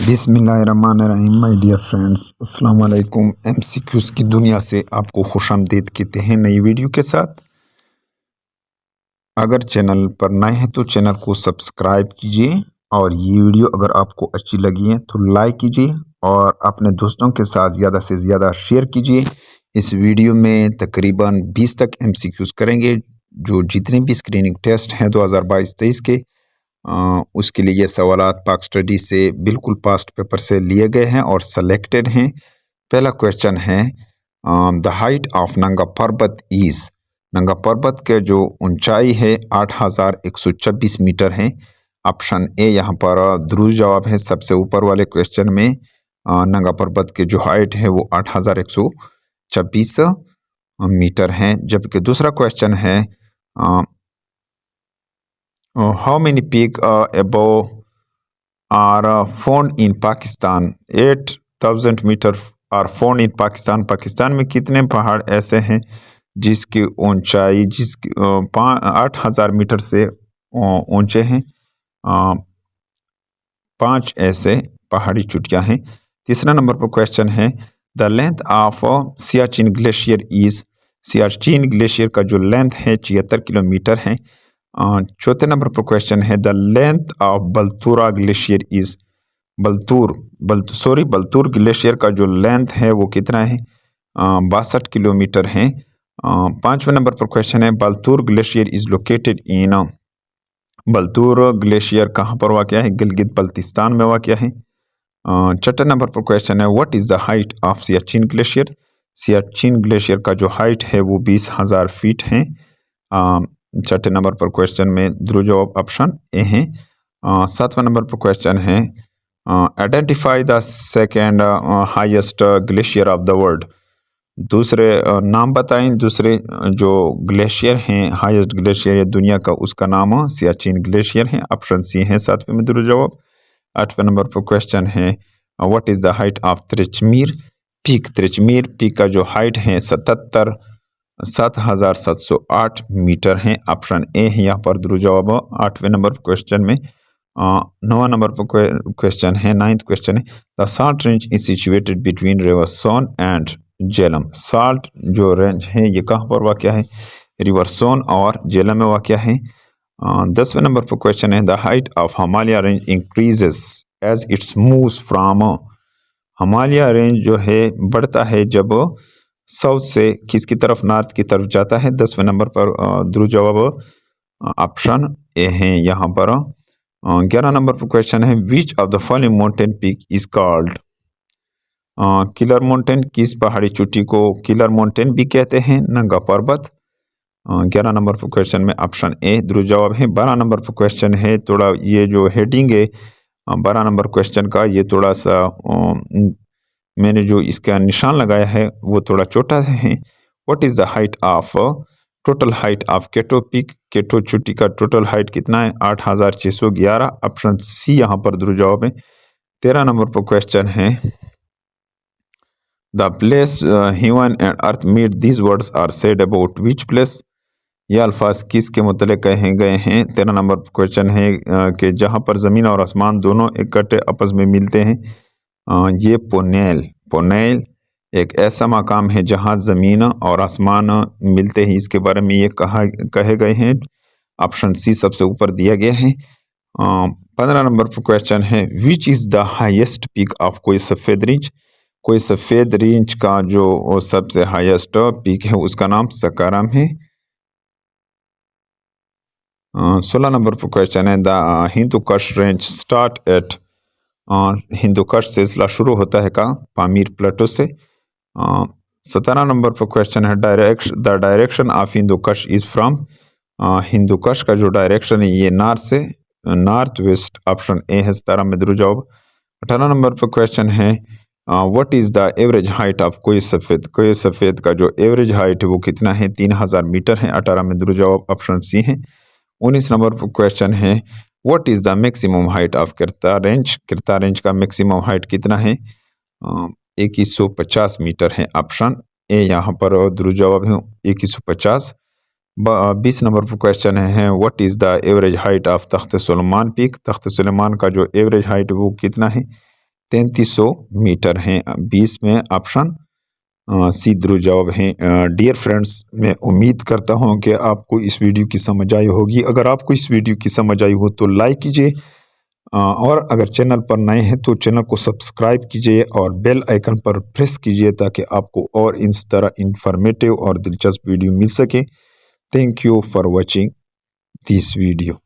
बिस्मिल्लाहिर्रहमानिर्रहीम my dear friends, अस्सलाम वालेकुम। एमसीक्यूज़ की दुनिया से आपको खुशामदीद कहते हैं नई वीडियो के साथ। अगर चैनल पर नए हैं तो चैनल को सब्सक्राइब कीजिए और ये वीडियो अगर आपको अच्छी लगी है तो लाइक कीजिए और अपने दोस्तों के साथ ज़्यादा से ज़्यादा शेयर कीजिए। इस वीडियो में तकरीबन 20 तक एमसीक्यूज़ करेंगे। जो जितने भी स्क्रीनिंग टेस्ट हैं 2022-23 के उसके लिए ये सवालात पाक स्टडी से बिल्कुल पास्ट पेपर से लिए गए हैं और सेलेक्टेड हैं। पहला क्वेश्चन है द हाइट ऑफ नंगा पर्वत इज़। नंगा पर्वत के जो ऊंचाई है 8126 मीटर है। ऑप्शन ए यहाँ पर दुरुस्त जवाब है। सबसे ऊपर वाले क्वेश्चन में नंगा पर्वत के जो हाइट है वो 8126 मीटर है। जबकि दूसरा क्वेश्चन है how many peak above are found in Pakistan. 8000 metre are found in Pakistan. Pakistan में कितने पहाड़ ऐसे हैं जिसकी ऊंचाई 8000 मीटर से ऊंचे हैं। 5 ऐसे पहाड़ी चोटियां हैं। तीसरा नंबर पर क्वेश्चन है the length of Siachen glacier is. Siachen glacier का जो लेंथ है 76 किलोमीटर है। चौथे नंबर पर क्वेश्चन है the length of Baltoro glacier is. Baltoro glacier का जो लेंथ है वो कितना है 62 किलोमीटर है। पांचवें नंबर पर क्वेश्चन है Baltoro glacier is located in. Baltoro glacier कहाँ पर वाक़या है, गिलगित बल्तिस्तान में वाक़या है। छठे नंबर पर क्वेश्चन है what is the height of Siachen glacier. Siachen glacier का जो हाइट है वो 20,000 फीट है। छठे नंबर पर क्वेश्चन में दुरुस्त जवाब ऑप्शन ए है। सातवें नंबर पर क्वेश्चन है identify the second highest glacier of the world. दूसरे नाम बताएं, दूसरे जो ग्लेशियर हैं हाईएस्ट ग्लेशियर दुनिया का, उसका नाम सियाचिन ग्लेशियर है। ऑप्शन सी है सातवें में दुरुस्त जवाब। आठवें नंबर पर क्वेश्चन है what is the height of Tirich Mir peak. Tirich Mir peak का जो हाइट है 7,708 मीटर है। ऑप्शन ए है यहाँ पर दुरुस्त जवाब आठवें नंबर क्वेश्चन में। नौवां नंबर पर क्वेश्चन है, नाइन्थ क्वेश्चन है the salt range is situated between river Son and Jhelum. Salt जो रेंज है ये कहाँ पर वाक़या है, रिवर सोन और झेलम में वाक़या है। 10वें नंबर पर क्वेश्चन है the height of Himalaya range increases as its moves from. Himalaya range जो है बढ़ता है जब साउथ से किसकी तरफ, नॉर्थ की तरफ जाता है। 10वें नंबर पर दुरुस्त जवाब ऑप्शन ए है यहाँ पर। 11 नंबर पर क्वेश्चन है which of the following mountain peak is called. Killer mountain, किस पहाड़ी चोटी को किलर माउंटेन भी कहते हैं, नंगा पर्वत। 11 नंबर पर क्वेश्चन में ऑप्शन ए दुरुस्त जवाब है। 12 नंबर पर क्वेश्चन है, थोड़ा ये जो हेडिंग है 12 नंबर क्वेश्चन का ये थोड़ा सा मैंने जो इसका निशान लगाया है वो थोड़ा छोटा है। What is the height of total height of K two peak. K two चोटी का टोटल हाइट कितना है 8611। ऑप्शन सी यहाँ पर दुरुस्त जवाब है। 13 नंबर पर क्वेश्चन है the place heaven and earth meet this words are said about which place. यह अल्फाज किस के मुतल्लिक़ कहे गए हैं। 13 नंबर पर क्वेश्चन है कि जहाँ पर ज़मीन और आसमान दोनों इकट्ठे आपस में मिलते हैं। ये पोनेल एक ऐसा मकाम है जहाँ ज़मीन और आसमान मिलते हैं, इसके बारे में ये कहे गए हैं। ऑप्शन सी सबसे ऊपर दिया गया है। 15 नंबर पर क्वेश्चन है which is the highest peak of कोई सफ़ेद रेंज। कोई सफ़ेद रेंज का जो सबसे हाईएस्ट पीक है उसका नाम सकाराम है। 16 नंबर पर क्वेश्चन है द हिंदू कश रेंज स्टार्ट एट। हिंदू कश सिलसिला शुरू होता है का पामीर प्लेटो से। 17 नंबर पर क्वेश्चन है द डायरेक्शन ऑफ हिंदू कश इज़ फ्रॉम। हिंदू कश का जो डायरेक्शन है ये नॉर्थ से नॉर्थ वेस्ट। ऑप्शन ए है 17 में दुरुस्त जवाब। 18 नंबर पर क्वेश्चन है what is the average height of कोई सफ़ेद का जो एवरेज हाइट है वो कितना है 3000 मीटर है। 18 में दुरुस्त जवाब ऑप्शन सी है। 19 नंबर पर क्वेश्चन है what is the maximum height of Kirthar range. Kirthar range का मैक्सिमम हाइट कितना है 2150 मीटर है। ऑप्शन ए यहाँ पर दुरुस्त जवाब है 2150। 20 नंबर पर क्वेश्चन है what is the average height of Takht Sulaiman peak. Takht Sulaiman का जो एवरेज हाइट वो कितना है 3300 मीटर हैं। 20 में ऑप्शन सी दुरुस्त जवाब है। डियर फ्रेंड्स, मैं उम्मीद करता हूं कि आपको इस वीडियो की समझ आई होगी। अगर आपको इस वीडियो की समझ आई हो तो लाइक कीजिए, और अगर चैनल पर नए हैं तो चैनल को सब्सक्राइब कीजिए और बेल आइकन पर प्रेस कीजिए ताकि आपको और इस तरह इंफॉर्मेटिव और दिलचस्प वीडियो मिल सके। Thank you for watching this video.